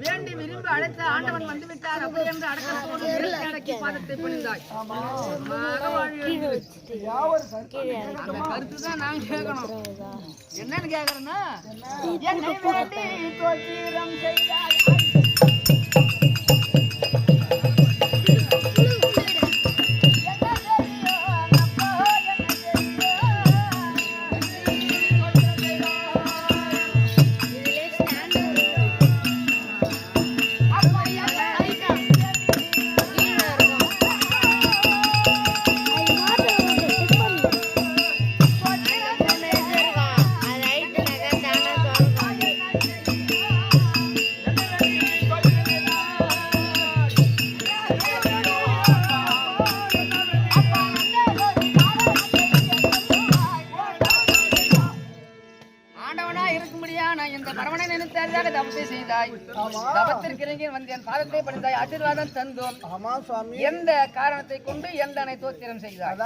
வேண்டி விரும்பி அழைத்த ஆண்டவன் வந்து விட்டார். அப்படி என்று அடக்கத்தோடு பாதத்தை பணிந்தாய். அந்த கருத்து தான் நான் கேட்கணும். என்னன்னு கேக்குறேன்னா, என்னை வேண்டி தோத்திரம் செய்தாய். ஆசீர்வாதம் தந்தோம். எந்த காரணத்தை கொண்டு எந்தனை தோத்திரம் செய்தார்?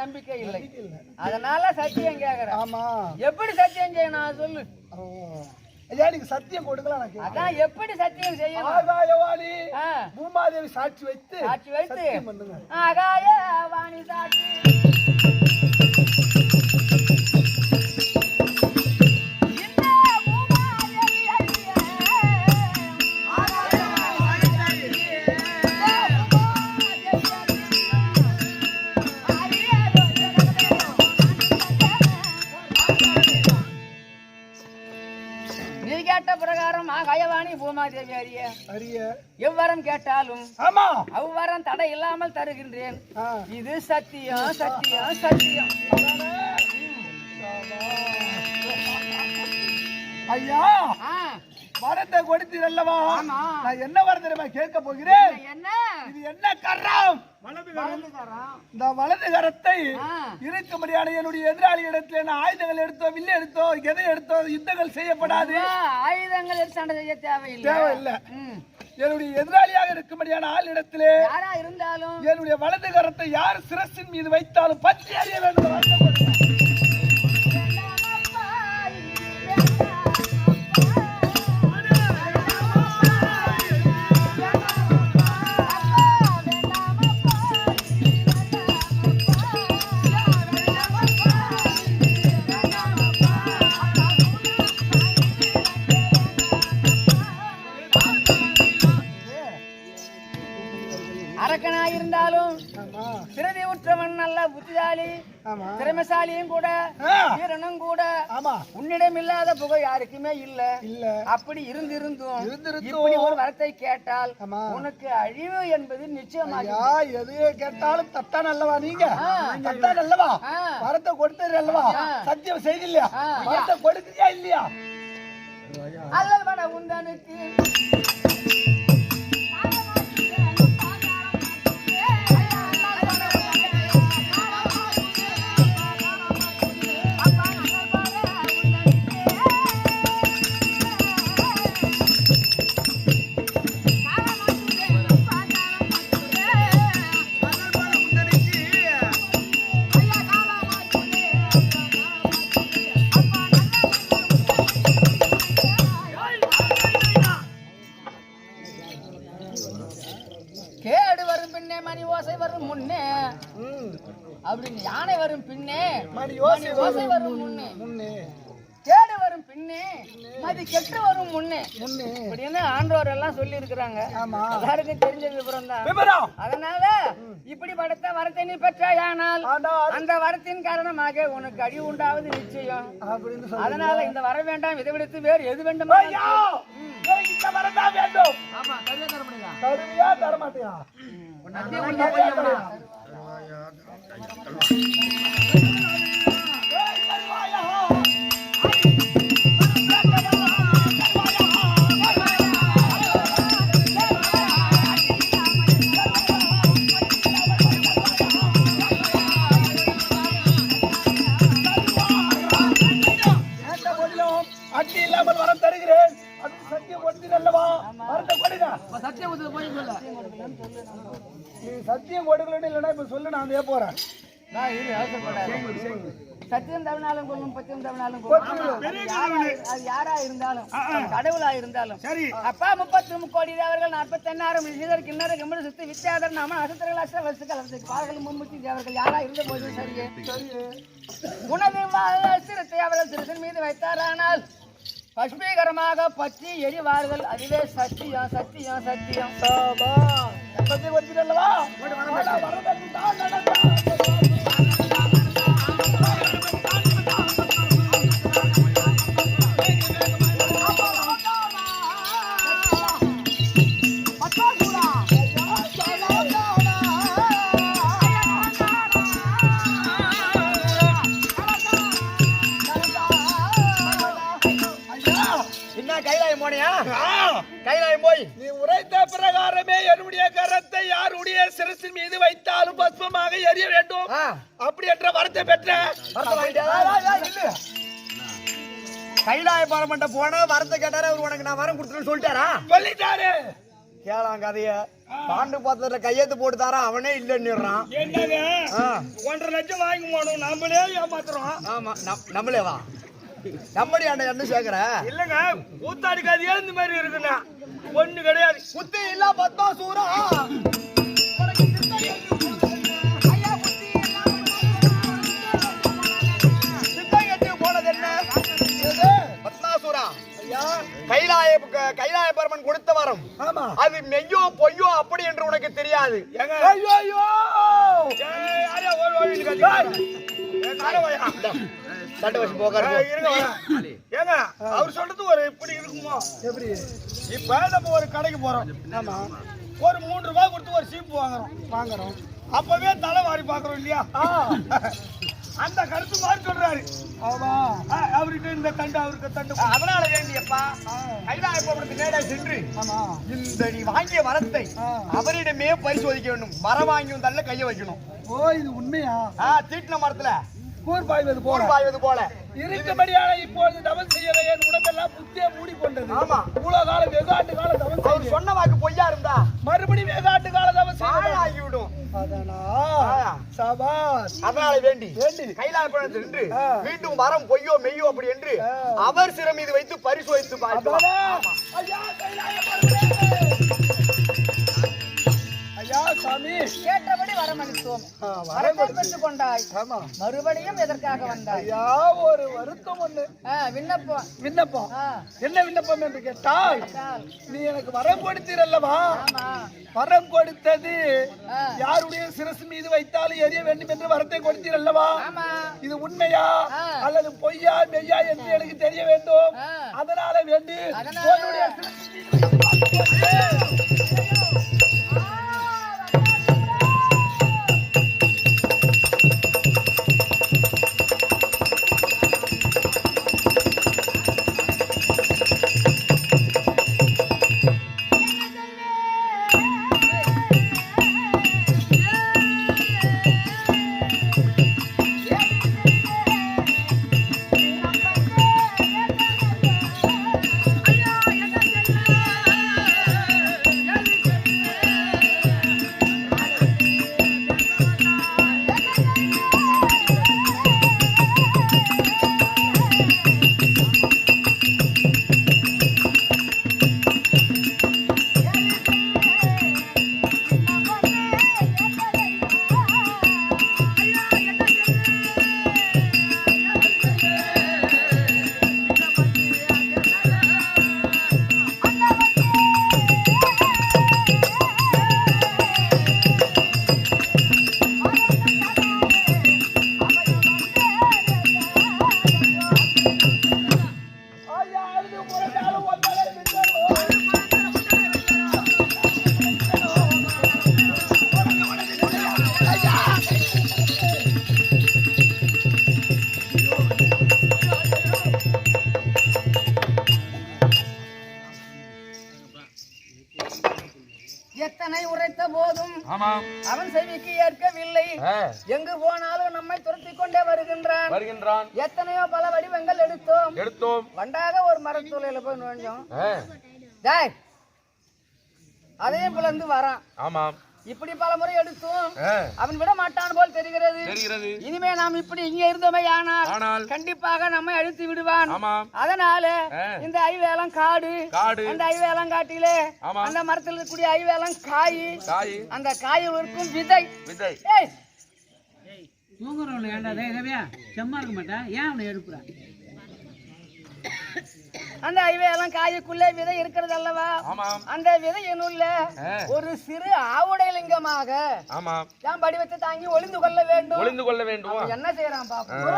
நம்பிக்கை இல்லை, அதனால சத்தியம் கேக்குறேன். ஆமா, எப்படி சத்தியம் செய்யணும் சொல்லு. ஐயா, நீங்க சத்தியம் கொடுக்கலாம். அதான் எப்படி சத்தியம் செய்யணும்? ஆகாயவாணி பூமாதேவி சாட்சி வைத்து ஆகாயவாணி சாட்சி எவ்வரம் கேட்டாலும் அவ்வரம் தடை இல்லாமல் தருகின்றேன். இது சத்தியம், சத்தியம், சத்தியம். ஐயா, வரத்தை கொடுத்தீர் அல்லவா? நான் என்ன வரம் தெரியுமா கேட்க போகிறேன்? இது என்ன கரம்? இந்த வலது கரத்தை இருக்கும்படியான என்னுடைய எதிராளி இடத்துல என்ன ஆயுதங்கள் எடுத்தோ, வில்ல எடுத்தோ, எதை எடுத்தோ யுத்தங்கள் செய்யப்படாது. ஆயுதங்கள் சண்டை செய்ய தேவையில்லை. என்னுடைய எதிராளியாக இருக்கும்படியான ஆள் இடத்திலே யாரா இருந்தாலும் என்னுடைய வலது கரத்தை யார் சிரசின் மீது வைத்தாலும் பற்றி அறிய வேண்டும். அரக்கனாயிருந்தாலும் பிரதி உற்றவன் நல்ல புத்திசாலி, திறமைசாலியும் கூட, வீரனும் கூட. உன்னிடம் இல்லாத புகை யாருக்குமே இல்ல. அப்படி இருந்திருந்தும் இப்படி ஒரு வரத்தை கேட்டால் உனக்கு அழிவு என்பது நிச்சயமாக. எது கேட்டாலும் தத்தான் அல்லவா? நீங்க தத்தான் அல்லவா? வரத்தை கொடுத்தது அல்லவா? சத்தியம் செய்தில்லையா? வரத்தை கொடுக்குறியா இல்லையா? அல்லவட உந்தனுக்கு அப்படின்னு யானை வரும் பின்னே மணி ஓசை வரும் முன்னே, கேடு வரும் பின்னே மதி கெட்டு வரும் முன்னே அப்படின்னு ஆண்டோர் எல்லாம் சொல்லி இருக்கிறாங்க. எல்லாருக்கும் தெரிஞ்ச விவரம் தான். அதனால இப்படி படுத்த வரத்தை நீ பெற்றாயானால் அந்த வரத்தின் காரணமாக உனக்கு அழிவு உண்டாவது நிச்சயம். அதனால இந்த வர வேண்டாம், இதை விடுத்து வேறு எது வேண்டுமா? ஆமா, கருவியா தர மாட்டியா? அட்டி இல்லாமல் வரம் தருகிறேன் சத்தியம் கொடுத்தீர் அல்லவா? வரத்தை கொடுங்க. நீ சத்தியம் கொடுக்கலன்னு இல்லைன்னா இப்ப சொல்லு, நான் அதே போறேன். சத்தியம் தவணாலும் கொள்ளும் பத்தியம் தவணாலும் கொள்ளும். அது யாரா இருந்தாலும் கடவுளா இருந்தாலும் அப்பா 33 கோடி தேவர்கள் 48,000 சீதர் கிண்ணற கம்பள சுத்தி வித்தியாதர் நாம அசத்திரங்கள் அஷ்ட வசுக்கள் பாடல்கள் 33 தேவர்கள் யாரா இருந்த போதும் சரியே உனது சிரத்தை அவர்கள் சிறுசன் மீது வைத்தாரானால் பஷ்பீகரமாக பற்றி எரிவார்கள். அதுவே சத்தியம் சத்தியம் சத்தியம். சத்தியம் கொடுத்தீரல்லவா? கைலாயம் போய் நீ உரைத்த பிரகாரமே என்னுடைய கரத்தை யாருடைய சிரசின் மீது வைத்தாலும் பஸ்மமாக எரிய வேண்டும் அப்படி என்ற வரத்தை பெற்ற கைலாய பாரமண்ட போன வரத்தை கேட்டாரு. அவர் உனக்கு நான் வரம் கொடுத்துருன்னு சொல்லிட்டாரா? சொல்லிட்டாரு. கேளாம் கதைய பாண்டு பாத்திரத்துல கையெழுத்து போட்டு தாரா, அவனே இல்லைன்னுறான். என்னங்க 1.5 லட்சம் வாங்கி போனோம், நம்மளே ஏமாத்துறோம். ஆமா நம்மளே வா நம்மடி ஆண்ட என்ன சேர்க்கிற இல்லங்க கூத்தாடி கதையா இந்த மாதிரி இருக்குண்ணா ஒண்ணு கிடையாது. புத்தி இல்ல பத்தா சூரா போனது என்ன பத்மாசூரா கைலாய பரமன் கொடுத்த வரம். அது மெய்யோ பொய்யோ அப்படி என்று உனக்கு தெரியாது. அவர் சொல்றது ஒரு எப்படி இருக்குமோ? எப்படி இப்ப நம்ம ஒரு கடைக்கு போறோம், ஒரு 3 ரூபாய் கொடுத்து ஒரு சீப்பு வாங்குறோம். அப்பவே தலை வாரி பாக்குறோம் இல்லையா? அந்த கருத்து மாதிரி சொல்றாரு. அவருக்கு இந்த தண்டு அவருக்கு தண்டு. அதனால வேண்டியப்பா கைலாய பரமனுக்கு நேரா சென்று இந்த நீ வாங்கிய வரத்தை அவரிடமே பரிசோதிக்க வேண்டும். மரம் வாங்கி வந்தால கைய வைக்கணும். ஓ இது உண்மையா? தீட்டின மரத்துல கூர் பாய்வது போல இருக்கும்படியான இப்பொழுது தவம் செய்யல என் உடம்பெல்லாம் புத்திய மூடி கொண்டது. ஆமா இவ்வளவு காலம் வெகாட்டு காலம் தவம் செய்ய சொன்ன வாக்கு பொய்யா இருந்தா மறுபடியும் வெகாட்டு காலம் தவம் செய்ய ஆகிவிடும். அதனால வேண்டி கைலாய பரமன் சென்று மீண்டும் வரம் பொய்யோ மெய்யோ அப்படி என்று அவர் சிரம் மீது வைத்து பரிசோதித்து பார்க்கலாம். சாமி கேட்டபடி வரமளித்தோம். வரத்தை பெற்றுக் கொண்டாய். மறுபடியும் எதற்காக வந்தாய்? ஒரு வருத்தம் ஒண்ணு. விண்ணப்பம் என்ன விண்ணப்பம் என்று கேட்டால், நீ எனக்கு வரம் கொடுத்தீரல்லவா? வரம் கொடுத்தது யாருடைய சிரசு மீது வைத்தாலும் எரிய வேண்டும் என்று வரத்தை கொடுத்தீரல்லவா? இது உண்மையா அல்லது பொய்யா மெய்யா என்று எனக்கு தெரிய வேண்டும். அதனால வேண்டி எத்தனை உரைத்த போதும் ஆமாம் அவன் செவிக்கு ஏற்கவில்லை. எங்கு போனாலும் நம்மை துரத்தி கொண்டே வருகின்றான். எத்தனையோ பல வடிவங்கள் எடுத்தோம். வண்டாக ஒரு மரத்தூளையில போய் நுழைஞ்சோம். அதையும் பிளந்து வரான். ஆமாம் இப்படி பல முறை எடுத்தும் அவன் விட மாட்டான் போல் தெரிகிறது. இனிமே நாம் இப்படி இங்க இருந்தோமே ஆனால் கண்டிப்பாக நம்மை அழித்து விடுவான். அதனால இந்த ஐவேலம் காடு அந்த ஐவேலம் காட்டிலே அந்த மரத்தில் இருக்கக்கூடிய ஐவேலம் காய் அந்த காயில் இருக்கும் விதை. தூங்குறவன் ஏன்டா செம்மா இருக்க மாட்டேன், ஏன் அவனை எழுப்புற? அந்த ஐவேலம் காய்க்குள்ளே விதை இருக்கிறது அல்லவா? அந்த விதையினுள்ள ஒரு சிறு ஆவுடை லிங்கமாக தான் வடிவத்தை தாங்கி ஒளிந்து கொள்ள வேண்டும். என்ன செய்யறான் பாப்போம்.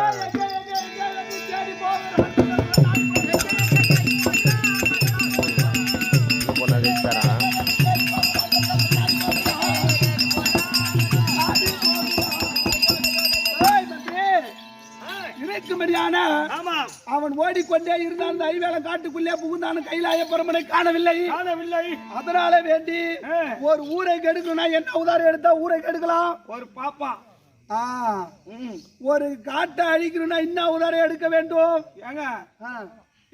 அவன் ஓடிக்கொண்டே இருந்தான். அந்த ஐவேலம் காட்டுக்குள்ளே புகுந்தான். கைலாய பரமனை காணவில்லை. அதனால வேண்டி ஒரு ஊரை கெடுக்கணும்னா என்ன உதாரணம் எடுத்தா ஊரை கெடுக்கலாம்? ஒரு பாப்பா. ஒரு காட்டை அழிக்கணும்னா என்ன உதாரணம் எடுக்க வேண்டும்? ஏங்க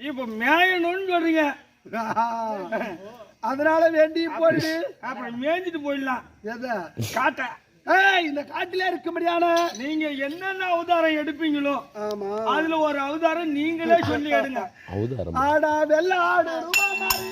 இப்ப மேயணும்னு சொல்றீங்க. அதனால வேண்டி போயிடு அப்புறம் மேய்ஞ்சிட்டு போயிடலாம். எதை? காட்டை. இந்த காட்டில இருக்கும்படியான நீங்க என்னென்ன அவதாரம் எடுப்பீங்களோ அதுல ஒரு அவதாரம் நீங்களே சொல்லி எடுங்க. ஆடா வெள்ள ஆடு ரூபா மாறி